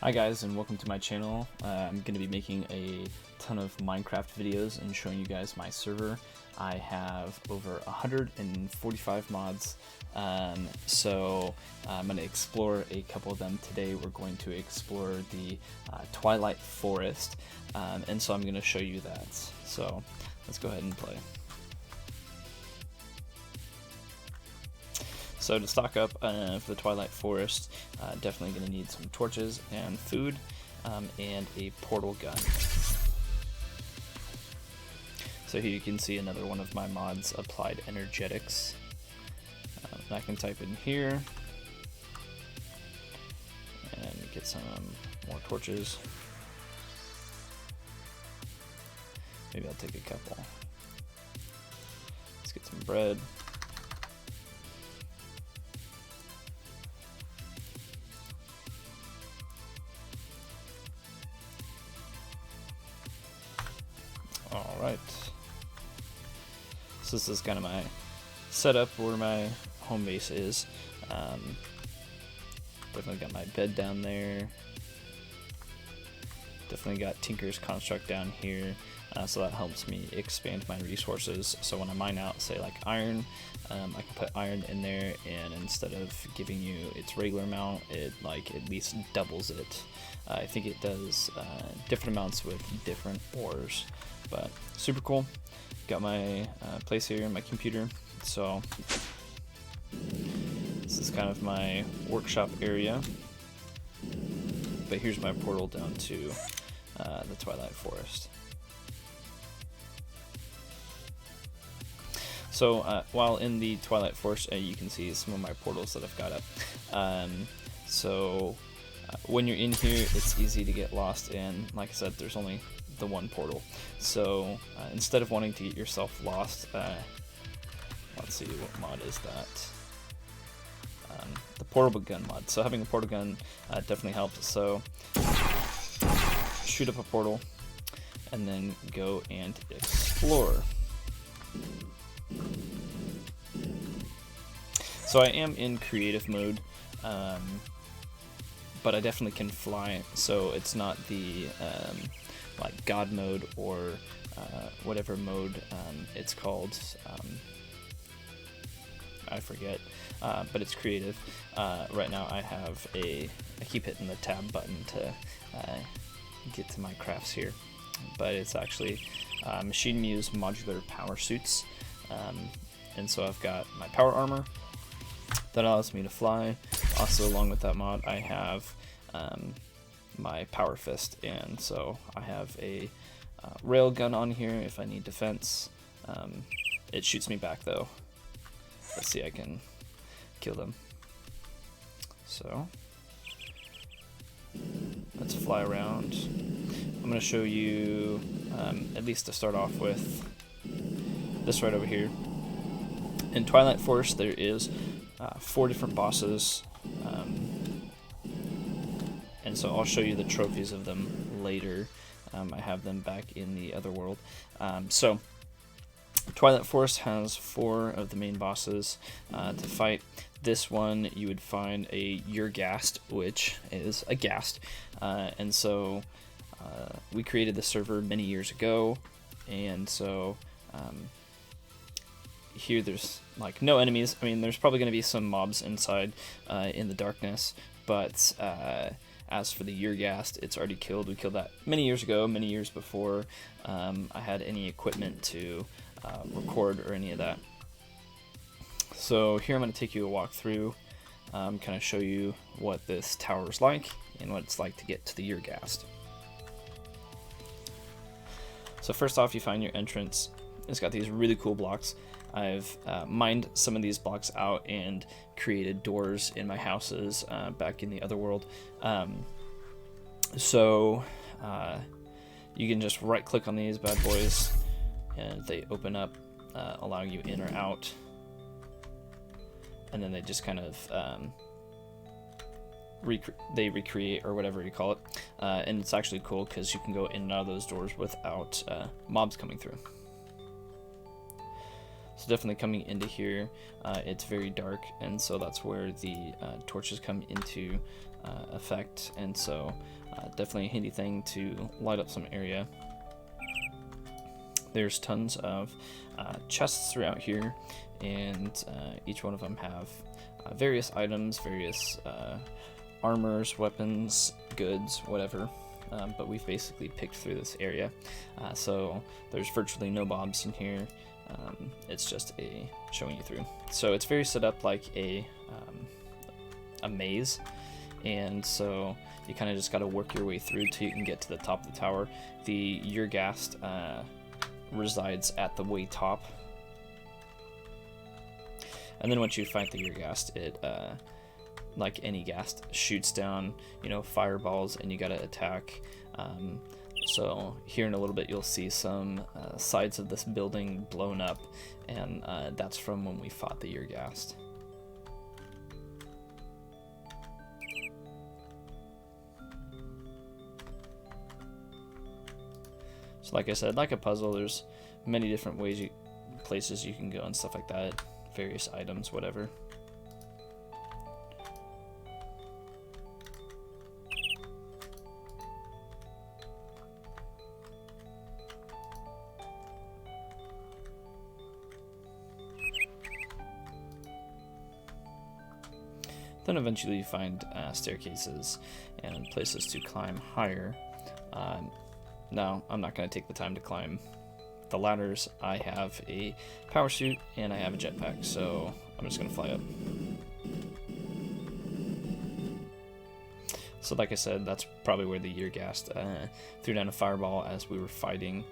Hi guys, and welcome to my channel. I'm going to be making a ton of Minecraft videos and showing you guys my server. I have over 145 mods, so I'm going to explore a couple of them today. We're going to explore the Twilight Forest, and so I'm going to show you that. So let's go ahead and play. So to stock up for the Twilight Forest, definitely going to need some torches and food, and a portal gun. So here you can see another one of my mods, Applied Energetics. I can type in here and get some more torches. Maybe I'll take a couple. Let's get some bread. Alright, so this is kind of my setup where my home base is. Definitely got my bed down there. Definitely got Tinker's Construct down here, so that helps me expand my resources. So when I mine out, say like iron, I can put iron in there, and instead of giving you its regular amount, it like at least doubles it. I think it does different amounts with different ores, but super cool. Got my place here in my computer, so this is kind of my workshop area. But here's my portal down to the Twilight Forest. So while in the Twilight Forest, you can see some of my portals that I've got up. When you're in here, it's easy to get lost, and like I said, there's only the one portal. So instead of wanting to get yourself lost, let's see, what mod is that? The portable gun mod. So having a portal gun definitely helps. So shoot up a portal and then go and explore. So I am in creative mode, but I definitely can fly, so it's not the like God mode or whatever mode it's called. I forget, but it's creative. Right now I keep hitting the tab button to get to my crafts here, but it's actually Machine Muse modular power suits, and so I've got my power armor that allows me to fly. Also, along with that mod, I have my power fist, and so I have a rail gun on here if I need defense. It shoots me back though. Let's see, I can kill them. So let's fly around. I'm going to show you, at least to start off with, this right over here. In Twilight Forest, there is 4 different bosses, and so I'll show you the trophies of them later. I have them back in the other world. So Twilight Forest has 4 of the main bosses to fight. This one you would find a Urghast, which is a ghast, and so we created the server many years ago, and so here there's like no enemies. I mean, there's probably going to be some mobs inside in the darkness, but as for the Urghast, it's already killed. We killed that many years ago, many years before I had any equipment to record or any of that. So here I'm going to take you a walk through, kind of show you what this tower is like and what it's like to get to the Urghast. So first off, you find your entrance. It's got these really cool blocks. I've mined some of these blocks out and created doors in my houses back in the other world. So you can just right click on these bad boys and they open up, allowing you in or out, and then they just kind of recreate or whatever you call it, and it's actually cool because you can go in and out of those doors without mobs coming through. So definitely coming into here, it's very dark, and so that's where the torches come into effect, and so definitely a handy thing to light up some area. There's tons of chests throughout here, and each one of them have various items, various armors, weapons, goods, whatever. But we've basically picked through this area, so there's virtually no mobs in here. It's just showing you through. So it's very set up like a maze, and so you kind of just got to work your way through till you can get to the top of the tower. The Yergast resides at the way top, and then once you fight the Yergast, it like any ghast shoots down, you know, fireballs, and you gotta attack. So here in a little bit you'll see some sides of this building blown up, and that's from when we fought the Yergast. So like I said, like a puzzle, there's many different places you can go and stuff like that, various items, whatever. Then eventually you find staircases and places to climb higher. Now, I'm not going to take the time to climb the ladders. I have a power suit and I have a jetpack, so I'm just going to fly up. So like I said, that's probably where the Yergast threw down a fireball as we were fighting.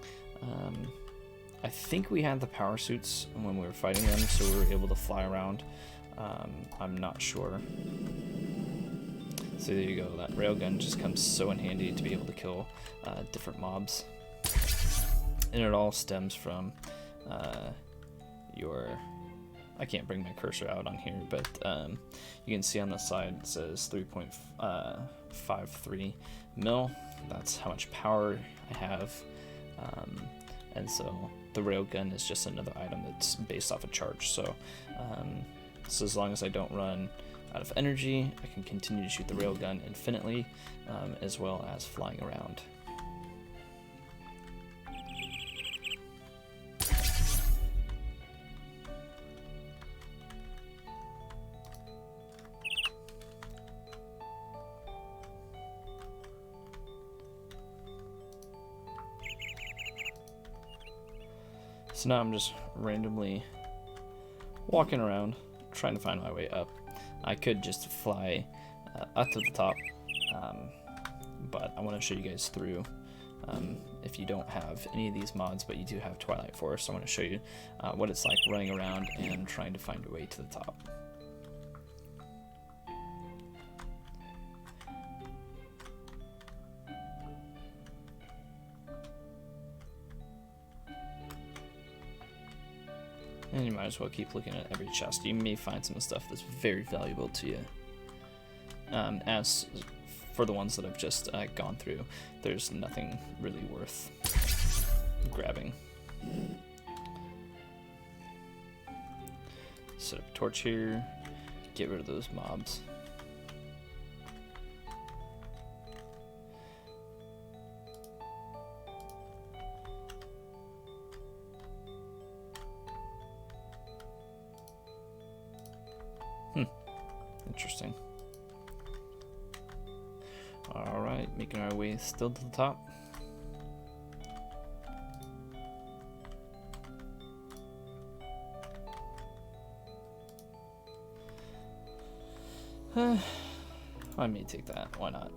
I think we had the power suits when we were fighting them, so we were able to fly around. I'm not sure. So there you go, that railgun just comes so in handy to be able to kill different mobs. And it all stems from I can't bring my cursor out on here, but you can see on the side it says 3.53 mil. That's how much power I have. And so the railgun is just another item that's based off a charge. So as long as I don't run out of energy, I can continue to shoot the railgun infinitely, as well as flying around. So now I'm just randomly walking around, trying to find my way up. I could just fly up to the top, but I want to show you guys through. If you don't have any of these mods, but you do have Twilight Forset, I want to show you what it's like running around and trying to find your way to the top. And you might as well keep looking at every chest. You may find some stuff that's very valuable to you. As for the ones that I've just gone through, there's nothing really worth grabbing. Set up a torch here, get rid of those mobs. Interesting. Alright, making our way still to the top. I may take that. Why not?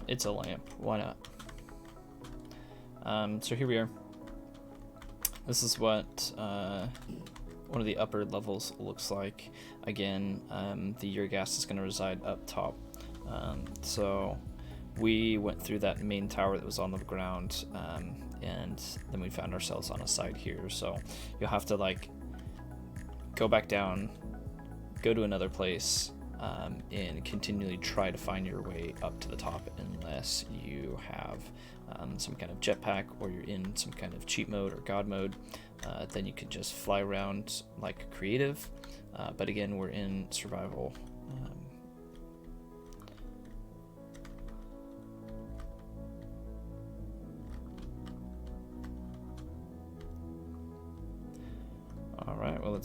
It's a lamp. Why not? So here we are. This is what one of the upper levels looks like. Again, the Yergast is going to reside up top. So we went through that main tower that was on the ground, and then we found ourselves on a side here. So you'll have to like go back down, go to another place, and continually try to find your way up to the top unless you have some kind of jetpack or you're in some kind of cheat mode or god mode. Then you could just fly around like creative, but again, we're in survival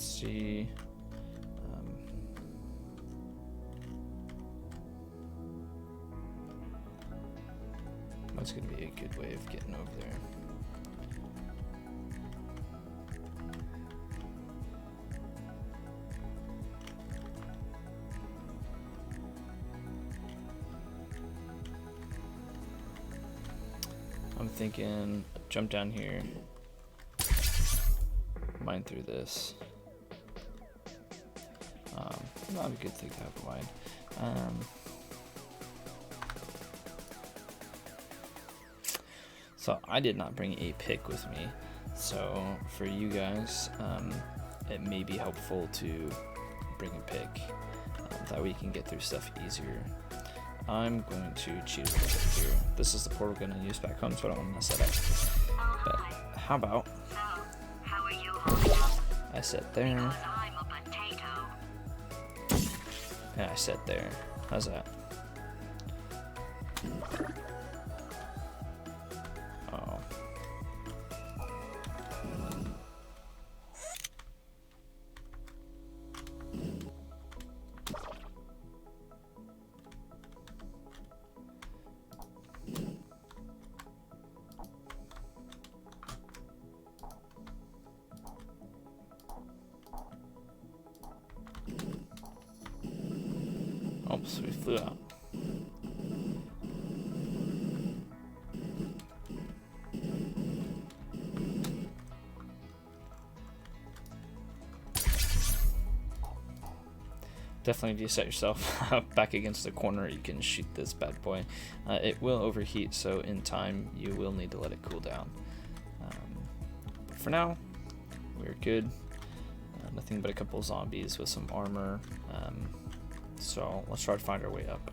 let's see. What's going to be a good way of getting over there? I'm thinking jump down here, mine through this. Not a good thing to have wide. So I did not bring a pick with me. So for you guys, it may be helpful to bring a pick. That way you can get through stuff easier. I'm going to cheat a little bit here. This is the portal I'm going to use back home, so I don't want to mess that up. But how about I sit there, and I sit there. How's that? Oh. Oops, we flew out. Definitely, if you set yourself back against the corner, you can shoot this bad boy. It will overheat, so in time you will need to let it cool down. But for now, we're good. Nothing but a couple of zombies with some armor. So let's try to find our way up.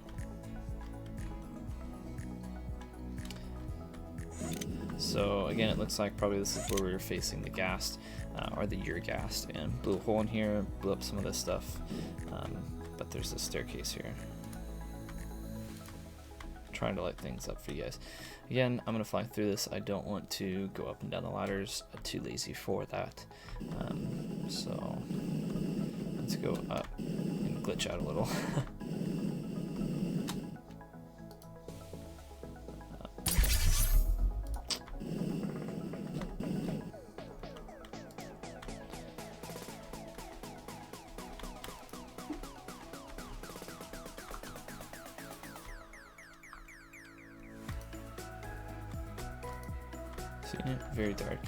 So again, it looks like probably this is where we were facing the ghast, or the Ur-ghast, and blew a hole in here, blew up some of this stuff. But there's this staircase here. Trying to light things up for you guys. Again, I'm gonna fly through this. I don't want to go up and down the ladders. I'm too lazy for that. So let's go up and glitch out a little. See, very dark.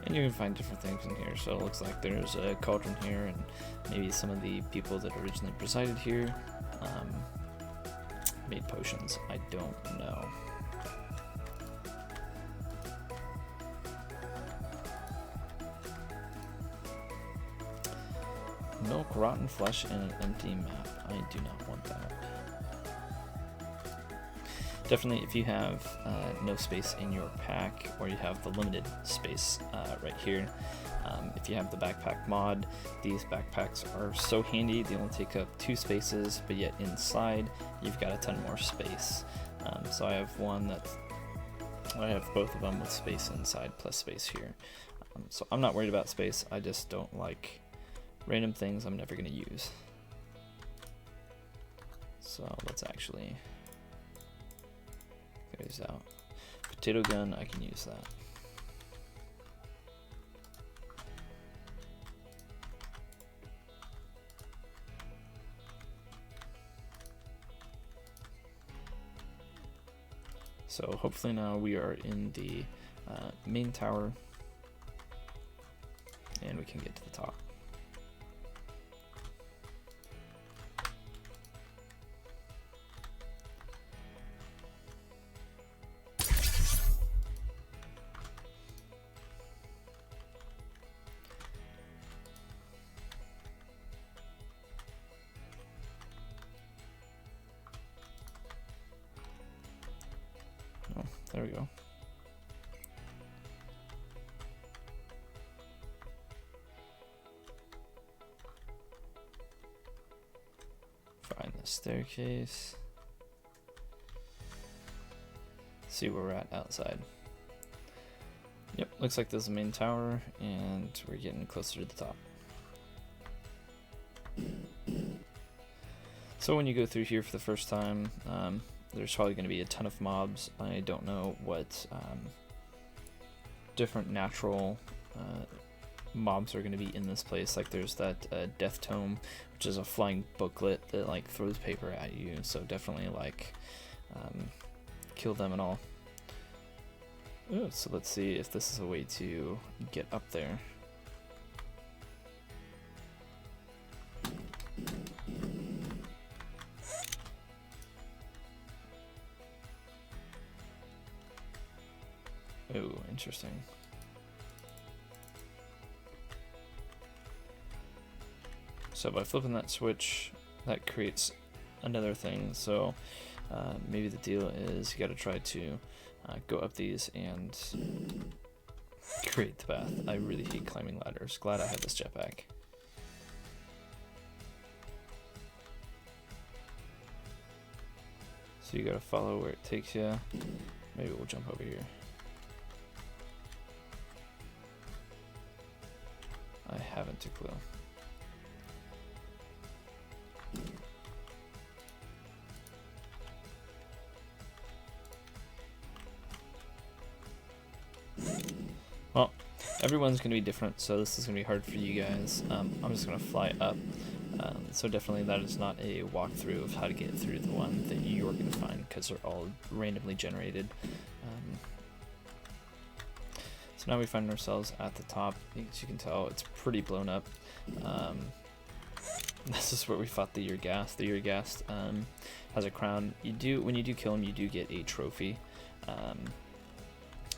And you can find different things in here. So it looks like there's a cauldron here, and maybe some of the people that originally presided here made potions. I don't know. Milk, rotten flesh, and an empty map. I do not want that. Definitely, if you have no space in your pack, or you have the limited space right here, if you have the backpack mod, these backpacks are so handy. They only take up 2 spaces, but yet inside you've got a ton more space. So I have I have both of them with space inside plus space here. So I'm not worried about space. I just don't like random things I'm never going to use. So let's actually clear this out. Potato gun, I can use that. So hopefully now we are in the main tower, and we can get to the top. Oh, there we go. Find the staircase. See where we're at outside. Yep, looks like this is the main tower, and we're getting closer to the top. So when you go through here for the first time, there's probably going to be a ton of mobs. I don't know what different natural mobs are going to be in this place. Like there's that death tome, which is a flying booklet that like throws paper at you. So definitely like kill them and all. Ooh, so let's see if this is a way to get up there. Ooh, interesting. So by flipping that switch, that creates another thing. So maybe the deal is you got to try to go up these and create the path. I really hate climbing ladders. Glad I have this jetpack. So you got to follow where it takes you. Maybe we'll jump over here. I haven't a clue. Well, everyone's going to be different, so this is going to be hard for you guys. I'm just going to fly up. So definitely that is not a walkthrough of how to get through the one that you're going to find, because they're all randomly generated. So now we find ourselves at the top. As you can tell, it's pretty blown up. This is where we fought the Urghast. The Urghast has a crown. When you do kill him, you do get a trophy.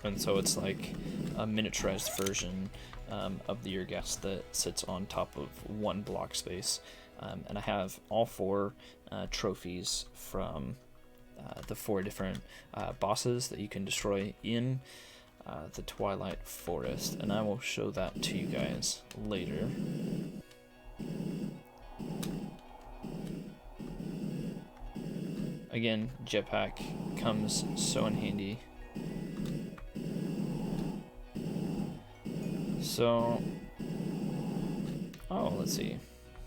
And so it's like a miniaturized version of the Urghast that sits on top of one block space. And I have all 4 trophies from the 4 different bosses that you can destroy in the Twilight Forest, and I will show that to you guys later. Again, jetpack comes so in handy. So, oh, let's see.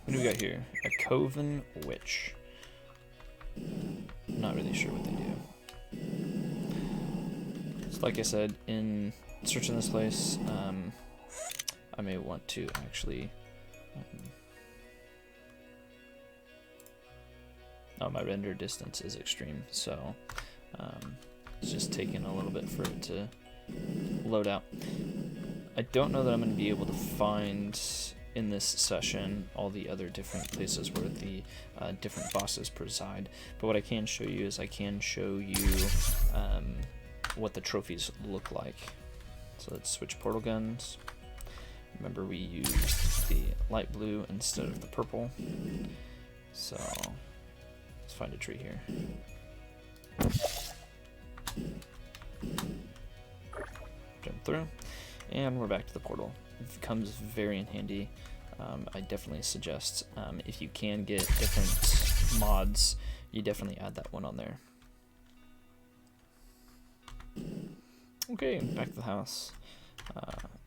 What do we got here? A Coven Witch. Not really sure what they do. Like I said, in searching this place, I may want to actually... oh, my render distance is extreme, so it's just taking a little bit for it to load out. I don't know that I'm going to be able to find in this session all the other different places where the different bosses preside, but what I can show you is I can show you what the trophies look like. So let's switch portal guns. Remember, we used the light blue instead of the purple. So let's find a tree here. Jump through, and we're back to the portal. It comes very in handy. I definitely suggest if you can get different mods, you definitely add that one on there. Okay, back to the house.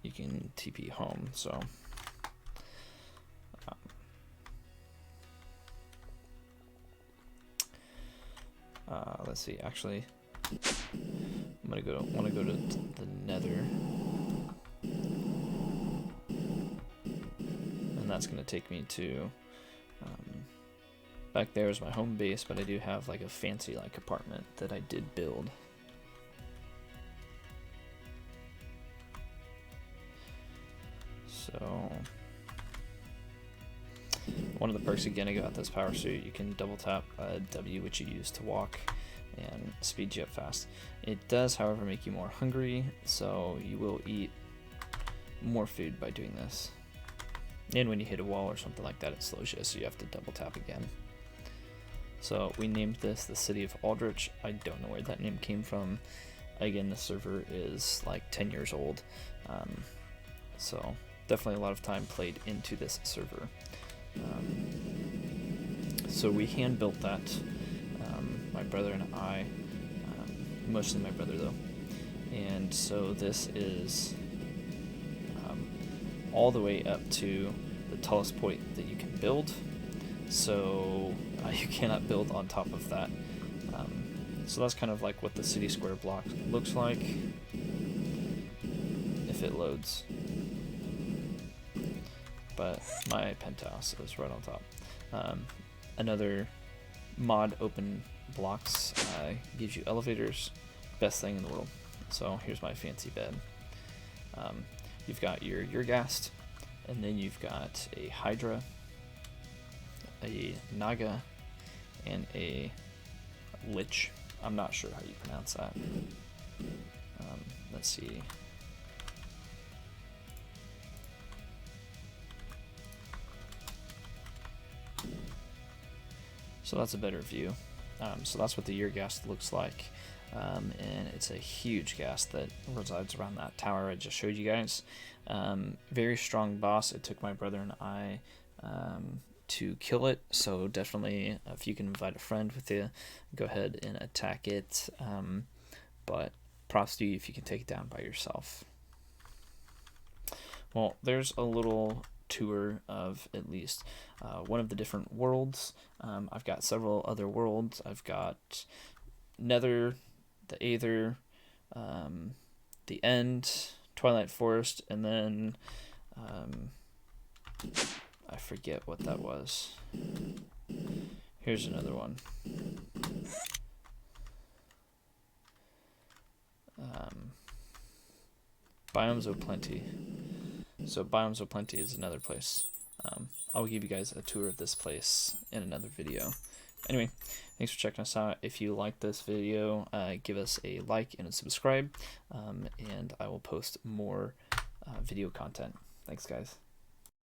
You can TP home, so let's see. Actually, I'm gonna want to go to the Nether, and that's gonna take me to back there is my home base, but I do have like a fancy like apartment that I did build. So one of the perks again, I got this power suit. You can double tap W, which you use to walk, and speed you up fast. It does, however, make you more hungry, so you will eat more food by doing this. And when you hit a wall or something like that, it slows you, so you have to double tap again. So we named this the City of Aldrich. I don't know where that name came from. Again, the server is like 10 years old, so definitely a lot of time played into this server. So we hand built that, my brother and I, mostly my brother though. And so this is all the way up to the tallest point that you can build. So You cannot build on top of that. So that's kind of like what the city square block looks like if it loads. But my penthouse is right on top. Another mod open blocks gives you elevators, best thing in the world. So here's my fancy bed. You've got your Ghast, and then you've got a Hydra, a Naga, and a Lich. I'm not sure how you pronounce that. Let's see. So that's a better view. So that's what the Ghast looks like. And it's a huge ghast that resides around that tower I just showed you guys. Very strong boss. It took my brother and I to kill it, so definitely if you can invite a friend with you, go ahead and attack it. But props to you if you can take it down by yourself. Well, there's a little tour of at least one of the different worlds. I've got several other worlds. I've got Nether, the Aether, the End, Twilight Forest, and then I forget what that was. Here's another one. Biomes of Plenty. So Biomes of Plenty is another place. I'll give you guys a tour of this place in another video. Anyway, thanks for checking us out. If you like this video, give us a like and a subscribe, and I will post more video content. Thanks, guys.